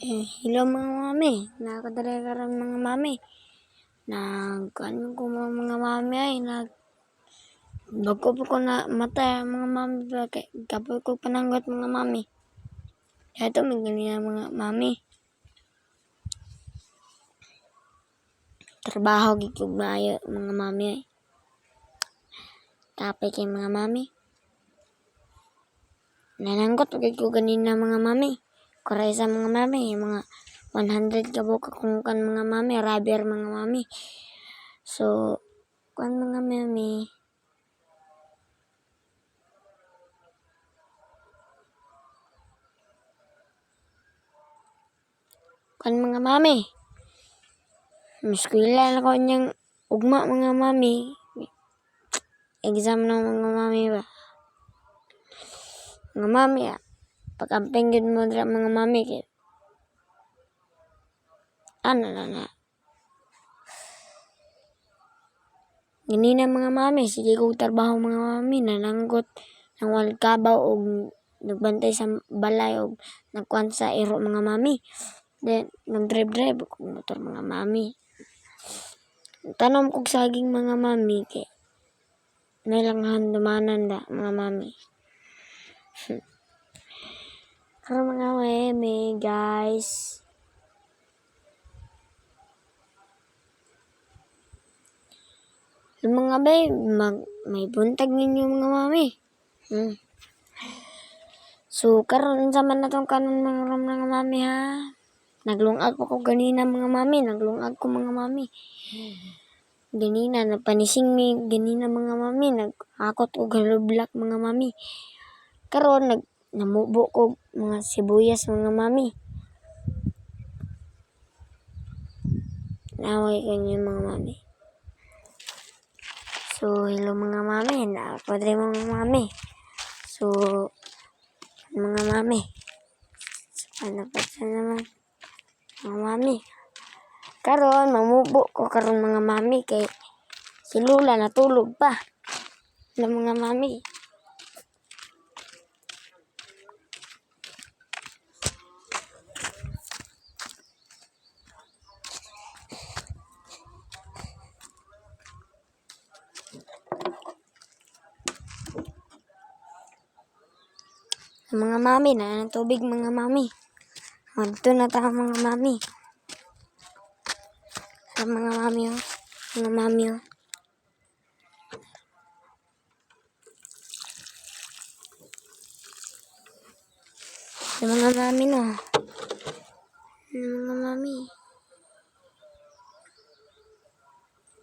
Hello mga mami, nakadala ka rin mga mami. Ano ko mga mami ay bago po ko na mata mga mami ba kapoy ko pananggot mga mami. Ito may ganyan mga mami. Trabaho gigug maayo mga mami ay. Tapay kay mga mami. Nananggot ko ganina mga mami. Kuray sa mga mami, mga 100 kabuk akong kan mga mami, rubber mga mami. So, kan mga mami. Kan mga mami. Eskwela na ko niyang ugma mga mami. Exam ng mga mami ba. Mga mami pag-amping yun mo dra mga mami kay ano na. Ganina mga mami, sige ko trabaho mga mami, nananggot ng walid kabaw o nagbantay sa balay o nagkuhan sa iro mga mami. Then, nag-drive kong motor mga mami. Tanom kong saging mga mami kay nailangan dumanan da mga mami. Pero mga mami, guys. Yung mga bay, may buntag ninyo mga mami. So, karon sa man na tong kanon mga mami ha. Naglungag ko ganina mga mami. Naglungag ko mga mami. Ganina, napanising mi ganina mga mami. Nag-akot ko galoblak mga mami. Karon, namubo ko mga sibuyas mga mami. Naway ko niyo mga mami. So, hello mga mami. Napadre mga mami. So, mga mami. Ano pa siya naman? Mga mami. Karon, mamubo ko karon mga mami. Kay si Lula natulog pa. Hello mga mami. Mga mami na tubig mga mami. Magto na ta mga mami. Sa mga mami oh. Mga mami oh. Sa mga mami no. Mga mami.